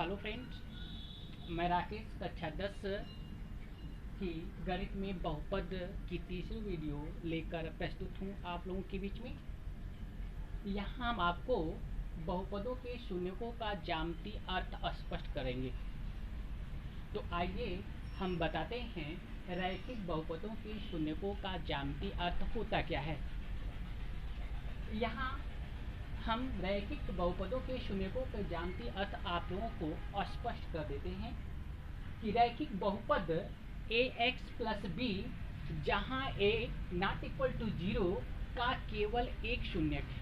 Hello friends, मैं राकेश कक्षा 10 की गणित में बहुपद की तीसरी वीडियो लेकर प्रस्तुत हूँ आप लोगों के बीच में। यहाँ हम आपको बहुपदों के शून्यकों का ज्यामितीय अर्थ स्पष्ट करेंगे। तो आइए हम बताते हैं रैखिक बहुपदों के शून्यकों का ज्यामितीय अर्थ होता क्या है। यहाँ हम रैखिक बहुपदों के शून्यकों के ज्यामितीय अर्थ आप लोगों को स्पष्ट कर देते हैं कि रैखिक बहुपद ax प्लस बी जहाँ a नॉट इक्वल टू 0 का केवल एक शून्यक है,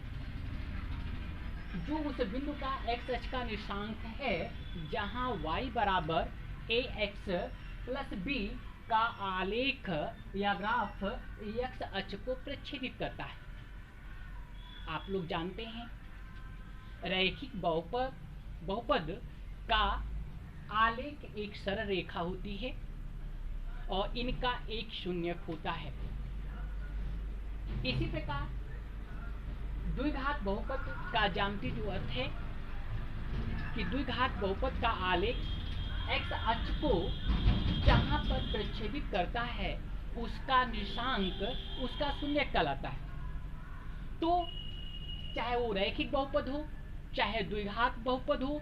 जो उस बिंदु का x अक्ष का निर्देशांक है जहाँ y बराबर ax प्लस बी का आलेख या ग्राफ x अक्ष को प्रक्षेपित करता है। आप लोग जानते हैं रैखिक बहुपद का आलेख एक सरल रेखा होती है और इनका एक शून्यक होता है। इसी प्रकार द्विघात बहुपद का ज्यामितीय जो अर्थ है कि द्विघात बहुपद का आलेख x अक्ष को जहां पर प्रक्षेपित करता है उसका निर्देशांक उसका शून्यक कहलाता है। तो चाहे वो रैखिक बहुपद हो, चाहे द्विघात बहुपद हो,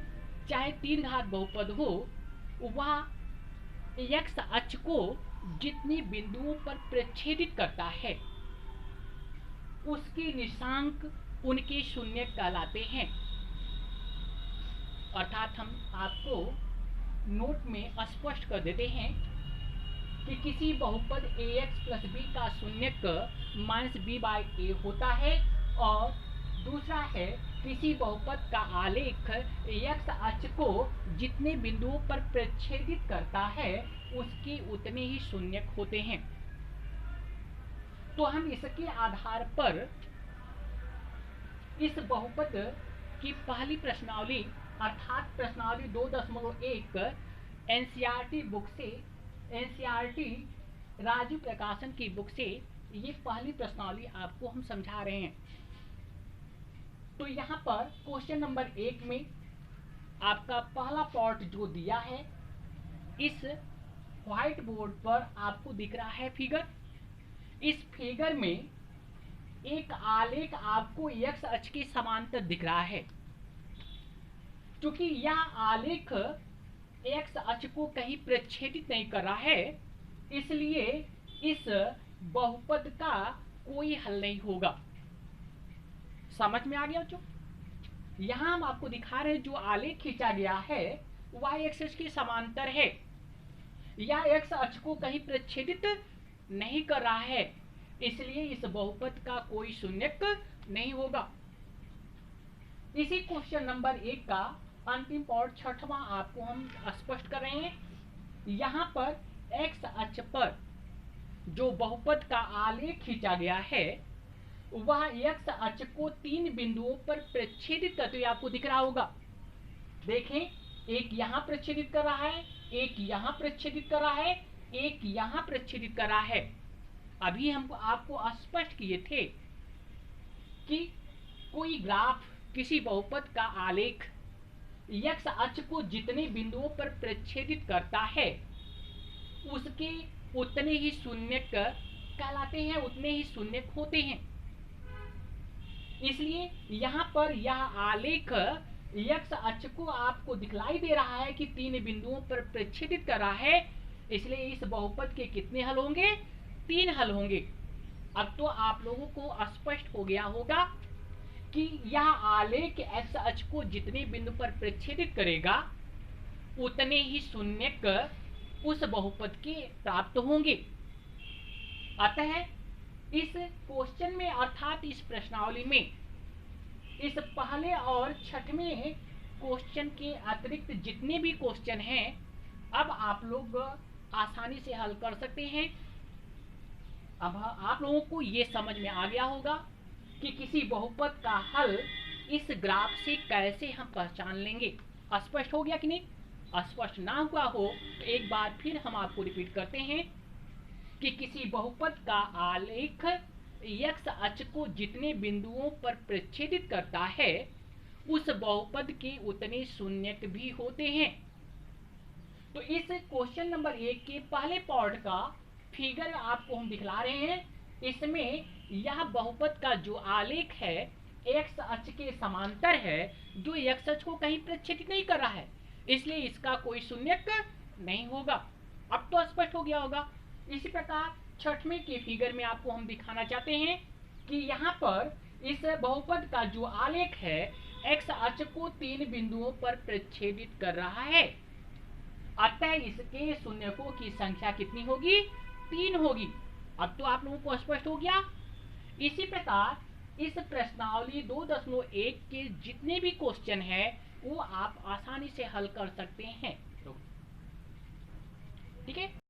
चाहे तीन घात बहुपद हो, वह x अक्ष को जितने बिंदुओं पर प्रच्छेदित करता है उसके निर्देशांक उनके शून्यक कहलाते हैं। अर्थात हम आपको नोट में स्पष्ट कर देते हैं कि किसी बहुपद ax प्लस बी का शून्यक माइनस बी बाई ए होता है और दूसरा है किसी बहुपद का आलेख x अक्ष को जितने बिंदुओं पर प्रच्छेदित करता है उसके उतने ही शून्यक होते हैं। तो हम इसके आधार पर इस बहुपद की पहली प्रश्नावली अर्थात प्रश्नावली 2.1 एनसीईआरटी बुक से एनसीईआरटी राजू प्रकाशन की बुक से ये पहली प्रश्नावली आपको हम समझा रहे हैं। तो यहाँ पर क्वेश्चन नंबर 1 में आपका पहला पार्ट जो दिया है इस व्हाइट बोर्ड पर आपको दिख रहा है फिगर। इस फिगर में एक आलेख आपको x अक्ष के समांतर दिख रहा है। क्योंकि यह आलेख x अक्ष को कहीं प्रच्छेदित नहीं कर रहा है इसलिए इस बहुपद का कोई हल नहीं होगा। समझ में आ गया बच्चों? यहाँ हम आपको दिखा रहे हैं जो आलेख खींचा गया है वह x अक्ष के समांतर है या x अक्ष को कहीं प्रच्छेदित नहीं कर रहा है, इसलिए इस बहुपद का कोई शून्यक नहीं होगा। इसी क्वेश्चन नंबर 1 का अंतिम पार्ट छठवां आपको हम स्पष्ट कर रहे हैं। यहाँ पर x अक्ष पर जो बहुपद का आलेख खींचा गया है वह x अक्ष को तीन बिंदुओं पर प्रच्छेदित करते हुए आपको दिख रहा होगा। देखें, एक यहाँ प्रच्छेदित कर रहा है, एक यहाँ प्रच्छेदित कर रहा है, एक यहाँ प्रच्छेदित कर रहा है। अभी हम आपको स्पष्ट किए थे कि कोई ग्राफ किसी बहुपद का आलेख x अक्ष को जितने बिंदुओं पर प्रच्छेदित करता है उसके उतने ही शून्यक कहलाते हैं, उतने ही शून्यक होते हैं। इसलिए यहाँ पर यह आलेख x अक्ष को आपको दिखलाई दे रहा है कि तीन बिंदुओं पर प्रच्छेदित कर रहा है, इसलिए इस बहुपद के कितने हल होंगे? 3 हल होंगे। अब तो आप लोगों को स्पष्ट हो गया होगा कि यह आलेख x अक्ष को जितने बिंदु पर प्रच्छेदित करेगा उतने ही शून्यक उस बहुपद के प्राप्त होंगे। अतः इस क्वेश्चन में अर्थात इस प्रश्नावली में इस पहले और छठवें क्वेश्चन के अतिरिक्त जितने भी क्वेश्चन हैं अब आप लोग आसानी से हल कर सकते हैं। अब आप लोगों को ये समझ में आ गया होगा कि किसी बहुपद का हल इस ग्राफ से कैसे हम पहचान लेंगे। स्पष्ट हो गया कि नहीं? स्पष्ट ना हुआ हो तो एक बार फिर हम आपको रिपीट करते हैं कि किसी बहुपद का आलेख x अक्ष को जितने बिंदुओं पर प्रच्छेदित करता है उस बहुपद के उतने शून्यक भी होते हैं। तो इस क्वेश्चन नंबर 1 के पहले पार्ट का फिगर आपको हम दिखला रहे हैं। इसमें यह बहुपद का जो आलेख है एक्स अक्ष के समांतर है, जो एक्स अक्ष को कहीं प्रक्षेपित नहीं कर रहा है, इसलिए इसका कोई शून्यक नहीं होगा। अब तो स्पष्ट हो गया होगा। इसी प्रकार छठवें के फिगर में आपको हम दिखाना चाहते हैं कि यहाँ पर इस बहुपद का जो आलेख है एक्स अक्ष को 3 बिंदुओं पर प्रक्षेपित कर रहा है, अतः इसके शून्यकों की संख्या कितनी होगी? 3 होगी। अब तो आप लोगों को स्पष्ट हो गया। इसी प्रकार इस प्रश्नावली 2.1 के जितने भी क्वेश्चन है वो आप आसानी से हल कर सकते हैं। ठीक है।